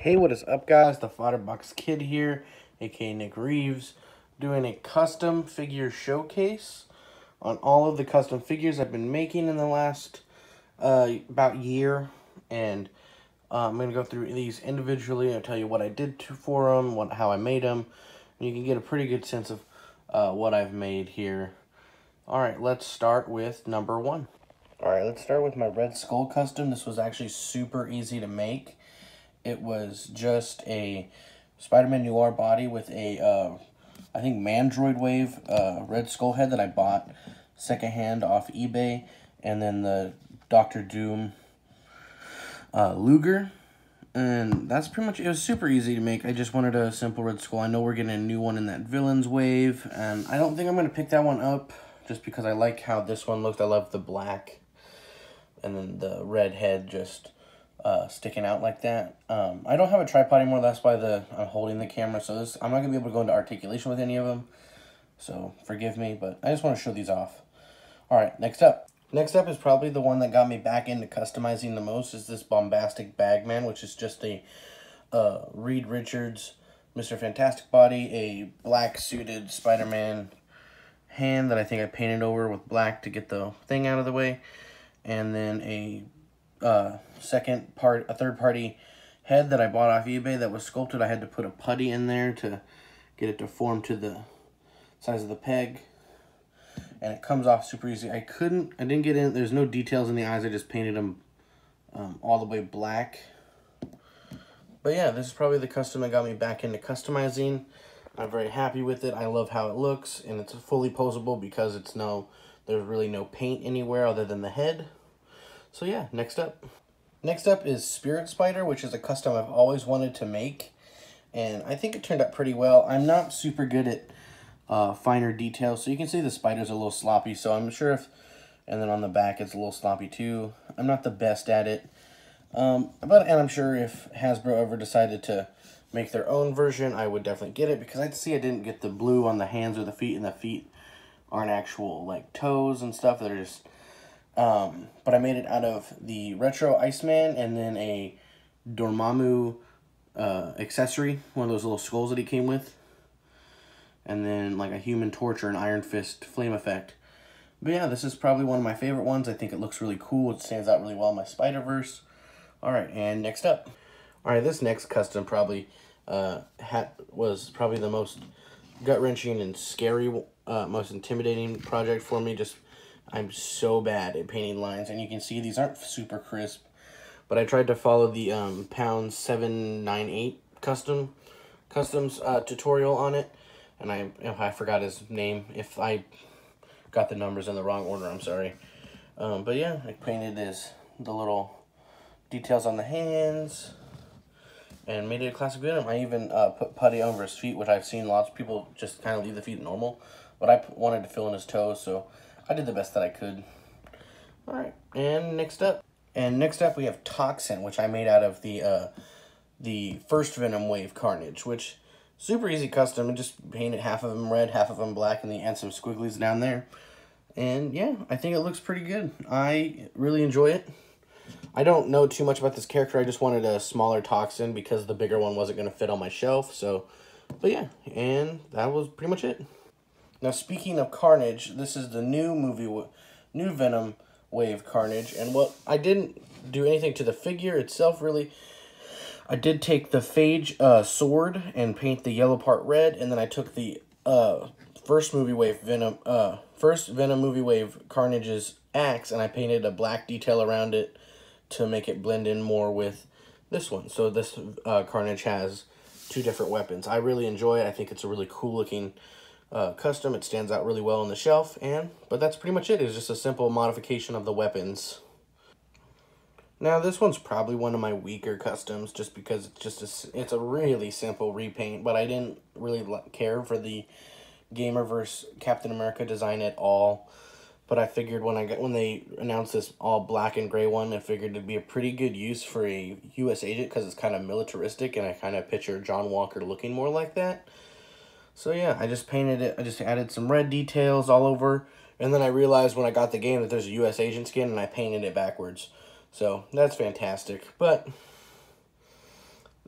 Hey, what is up, guys? The Fodderbox Kid here, aka Nick Reeves, doing a custom figure showcase on all of the custom figures I've been making in the last about year, and I'm going to go through these individually. I'll tell you what I did for them, how I made them, and you can get a pretty good sense of what I've made here. Alright, let's start with number one. Alright, let's start with my Red Skull custom. This was actually super easy to make. It was just a Spider-Man Noir body with a, I think, Mandroid Wave Red Skull head that I bought secondhand off eBay. And then the Dr. Doom Luger. And that's pretty much it. It was super easy to make. I just wanted a simple Red Skull. I know we're getting a new one in that Villains Wave. And I don't think I'm going to pick that one up just because I like how this one looked. I love the black. And then the red head just sticking out like that. I don't have a tripod anymore. That's why I'm holding the camera. So I'm not going to be able to go into articulation with any of them. So forgive me, but I just want to show these off. Alright, next up. Next up is probably the one that got me back into customizing the most, is this Bombastic Bag Man, which is just a Reed Richards Mr. Fantastic body, a black suited Spider-Man hand that I think I painted over with black to get the thing out of the way. And then a third party head that I bought off eBay that was sculpted. I had to put a putty in there to get it to form to the size of the peg, and it comes off super easy. I didn't get in, there's no details in the eyes. I just painted them all the way black. But yeah, this is probably the custom that got me back into customizing. I'm very happy with it. I love how it looks, and it's fully posable because there's really no paint anywhere other than the head. So yeah, next up. Next up is Spirit Spider, which is a custom I've always wanted to make. And I think it turned out pretty well. I'm not super good at finer details. So you can see the spider's a little sloppy. So I'm sure and then on the back it's a little sloppy too. I'm not the best at it. And I'm sure if Hasbro ever decided to make their own version, I would definitely get it. Because I didn't get the blue on the hands or the feet. And the feet aren't actual like toes and stuff. They're just... but I made it out of the Retro Iceman and then a Dormammu accessory, one of those little skulls that he came with, and then like a Human Torch or an Iron Fist flame effect. But yeah, this is probably one of my favorite ones. I think it looks really cool. It stands out really well in my Spider-Verse. Alright, and next up. Alright, this next custom probably was probably the most gut-wrenching and scary, most intimidating project for me. I'm so bad at painting lines, and you can see these aren't super crisp, but I tried to follow the Pound 798 customs tutorial on it, and I forgot his name. If I got the numbers in the wrong order, I'm sorry. But yeah, I painted the little details on the hands and made it a classic Venom. I even put putty over his feet, which I've seen lots of people just kind of leave the feet normal, but I wanted to fill in his toes, so I did the best that I could. Alright, and next up. And next up we have Toxin, which I made out of the first Venom wave Carnage, which super easy custom. I just painted half of them red, half of them black, and then add some squigglies down there. And yeah, I think it looks pretty good. I really enjoy it. I don't know too much about this character. I just wanted a smaller Toxin because the bigger one wasn't going to fit on my shelf. So, but yeah, and that was pretty much it. Now, speaking of Carnage, this is the new Venom wave Carnage, and I didn't do anything to the figure itself, really. I did take the Phage sword and paint the yellow part red, and then I took the first Venom movie wave Carnage's axe, and I painted a black detail around it to make it blend in more with this one. So this Carnage has two different weapons. I really enjoy it. I think it's a really cool looking custom. It stands out really well on the shelf, but that's pretty much it. It's just a simple modification of the weapons. Now this one's probably one of my weaker customs, just because it's a really simple repaint, but I didn't really care for the Gamerverse Captain America design at all. But I figured when they announced this all black and gray one, I figured it'd be a pretty good use for a U.S. agent because it's kind of militaristic, and I kind of picture John Walker looking more like that. So yeah, I just painted it. I just added some red details all over. And then I realized when I got the game that there's a U.S. agent skin, and I painted it backwards. So that's fantastic. But,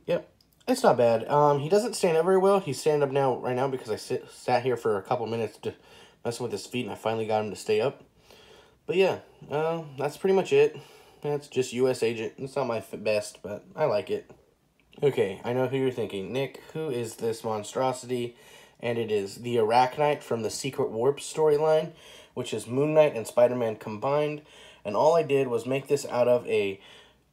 yep, It's not bad. He doesn't stand up very well. He's standing up now, right now, because I sat here for a couple minutes to messing with his feet, and I finally got him to stay up. But yeah, that's pretty much it. That's just U.S. Agent. It's not my best, but I like it. Okay, I know who you're thinking. Nick, who is this monstrosity? And it is the Arachnid from the Secret Warp storyline, which is Moon Knight and Spider-Man combined. And all I did was make this out of a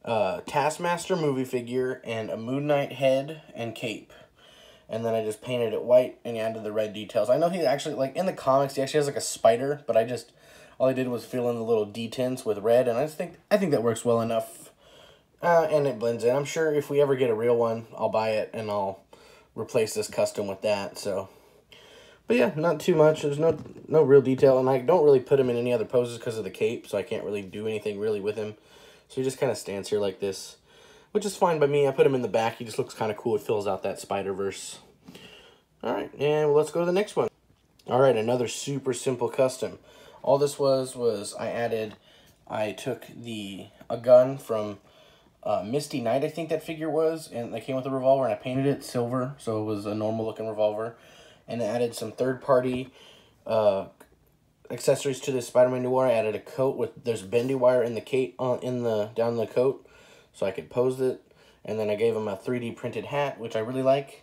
Taskmaster movie figure and a Moon Knight head and cape. And then I just painted it white and added the red details. I know he actually, like, in the comics, he actually has, like, a spider, but all I did was fill in the little D-tints with red, and I think that works well enough. And it blends in. I'm sure if we ever get a real one, I'll buy it, and I'll replace this custom with that, so. But yeah, not too much. There's no real detail, and I don't really put him in any other poses because of the cape, so I can't really do anything really with him. So he just kind of stands here like this, which is fine by me. I put him in the back. He just looks kind of cool. It fills out that Spider-Verse. All right, and let's go to the next one. All right, another super simple custom. All this was I took a gun from Misty Knight, I think that figure was, and they came with a revolver, and I painted it silver, so it was a normal-looking revolver, and I added some third-party accessories to this Spider-Man Noir. I added a coat there's bendy wire in the cape down the coat, so I could pose it, and then I gave him a 3D printed hat, which I really like.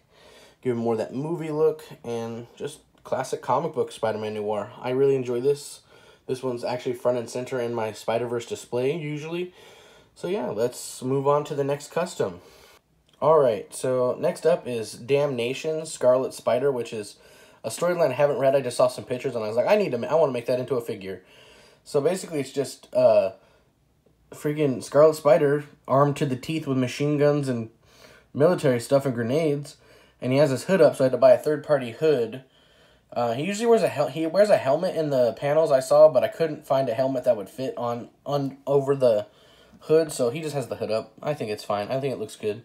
Give him more of that movie look, and just classic comic book Spider-Man Noir. I really enjoy this. This one's actually front and center in my Spider-Verse display, usually. So yeah, let's move on to the next custom. Alright, so next up is Damnation, Scarlet Spider, which is a storyline I haven't read. I just saw some pictures, and I was like, I want to make that into a figure. So basically, it's just freaking Scarlet Spider, armed to the teeth with machine guns and military stuff and grenades. And he has his hood up, so I had to buy a third-party hood. He usually wears a helmet in the panels I saw, but I couldn't find a helmet that would fit on over the hood, so he just has the hood up. I think it's fine. I think it looks good.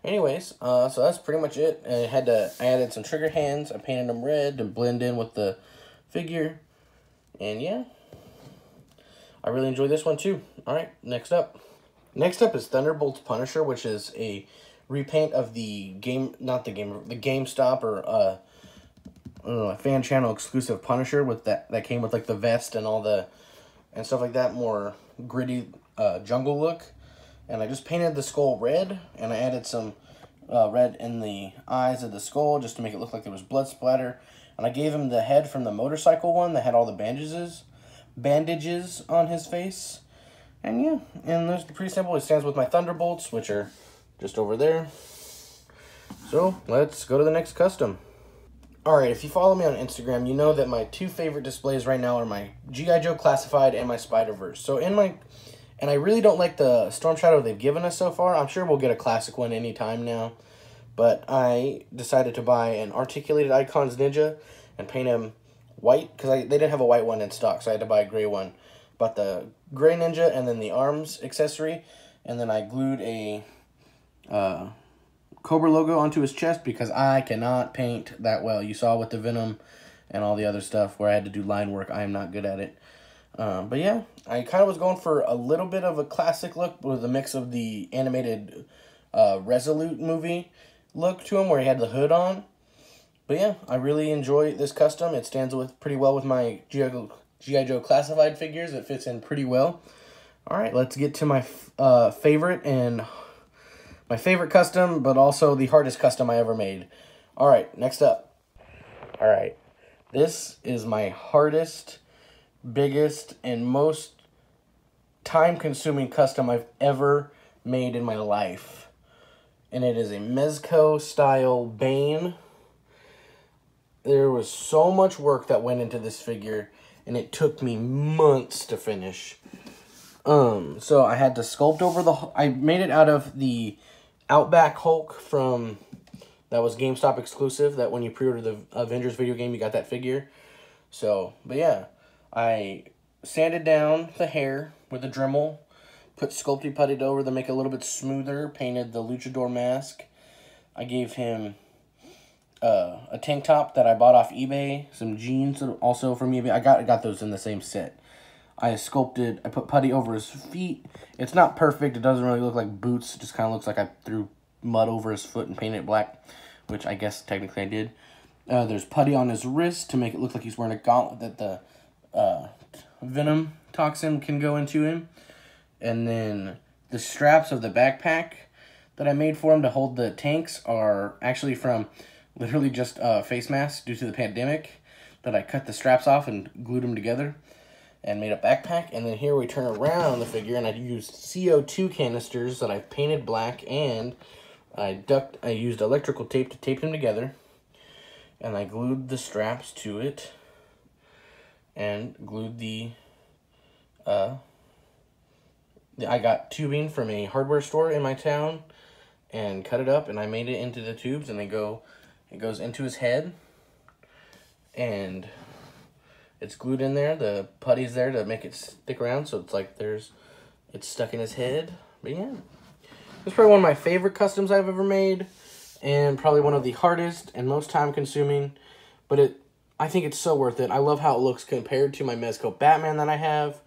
Anyways, so that's pretty much it. I added some trigger hands. I painted them red to blend in with the figure. And yeah, I really enjoyed this one too. All right, next up. Next up is Thunderbolts Punisher, which is a repaint of the GameStop or a fan channel exclusive Punisher with that came with like the vest and and stuff like that, more gritty jungle look. And I just painted the skull red, and I added some red in the eyes of the skull just to make it look like there was blood splatter. And I gave him the head from the motorcycle one that had all the bandages on his face. And yeah, and that's pretty simple. It stands with my Thunderbolts, which are just over there. So let's go to the next custom. Alright, if you follow me on Instagram, you know that my two favorite displays right now are my G.I. Joe Classified and my Spider-Verse. So and I really don't like the Storm Shadow they've given us so far. I'm sure we'll get a classic one anytime now. But I decided to buy an Articulated Icons Ninja and paint him white, because they didn't have a white one in stock, so I had to buy a gray one. Bought the gray Ninja and then the arms accessory, and then I glued a Cobra logo onto his chest because I cannot paint that well. You saw with the Venom and all the other stuff where I had to do line work. I am not good at it. But yeah, I kind of was going for a little bit of a classic look with a mix of the animated Resolute movie look to him where he had the hood on. But yeah, I really enjoy this custom. It stands pretty well with my G.I. Joe Classified figures. It fits in pretty well. Alright, let's get to my favorite custom, but also the hardest custom I ever made. Alright, next up. Alright, this is my hardest, biggest, and most time-consuming custom I've ever made in my life. And it is a Mezco style Bane. There was so much work that went into this figure, and it took me months to finish. So I had to sculpt over I made it out of the Outback Hulk that was GameStop exclusive, that when you pre-ordered the Avengers video game, you got that figure. So, but yeah, I sanded down the hair with a Dremel, put sculpty putty over to make it a little bit smoother, painted the luchador mask. I gave him a tank top that I bought off eBay, some jeans also from eBay. I got those in the same set. I put putty over his feet. It's not perfect. It doesn't really look like boots. It just kind of looks like I threw mud over his foot and painted it black, which I guess technically I did. There's putty on his wrist to make it look like he's wearing a gauntlet that the Venom Toxin can go into him. And then the straps of the backpack that I made for him to hold the tanks are actually from literally just face masks due to the pandemic, that I cut the straps off and glued them together and made a backpack. And then here we turn around the figure, and I used CO2 canisters that I painted black, and I used electrical tape to tape them together, and I glued the straps to it and glued the I got tubing from a hardware store in my town and cut it up, and I made it into the tubes, and it goes into his head, and it's glued in there. The putty's there to make it stick around, so it's like it's stuck in his head. But yeah, it's probably one of my favorite customs I've ever made, and probably one of the hardest and most time consuming, but I think it's so worth it. I love how it looks compared to my Mezco Batman that I have,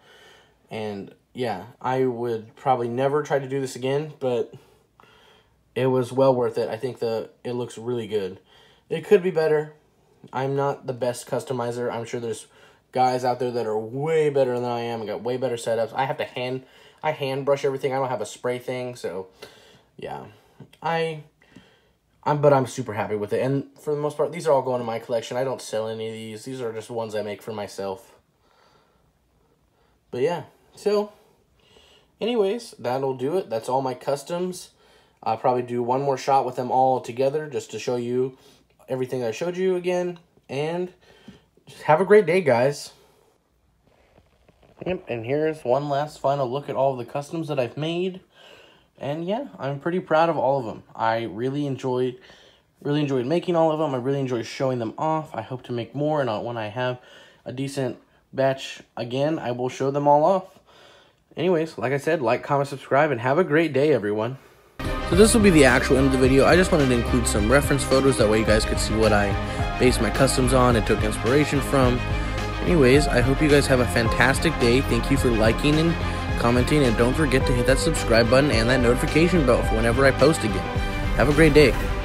and yeah, I would probably never try to do this again, but it was well worth it. I think it looks really good. It could be better. I'm not the best customizer. I'm sure there's guys out there that are way better than I am and got way better setups. I have to hand brush everything. I don't have a spray thing, so yeah. But I'm super happy with it. And for the most part, these are all going in my collection. I don't sell any of these. These are just ones I make for myself. But yeah, so anyways, that'll do it. That's all my customs. I'll probably do one more shot with them all together just to show you everything I showed you again. And just have a great day, guys. Yep, and here's one last final look at all of the customs that I've made. And yeah, I'm pretty proud of all of them. I really enjoyed making all of them. I really enjoyed showing them off. I hope to make more, and when I have a decent batch again, I will show them all off. Anyways, like I said, like, comment, subscribe, and have a great day, everyone. So this will be the actual end of the video. I just wanted to include some reference photos, that way you guys could see what I based my customs on and took inspiration from. Anyways, I hope you guys have a fantastic day. Thank you for liking and commenting, and don't forget to hit that subscribe button and that notification bell for whenever I post again. Have a great day.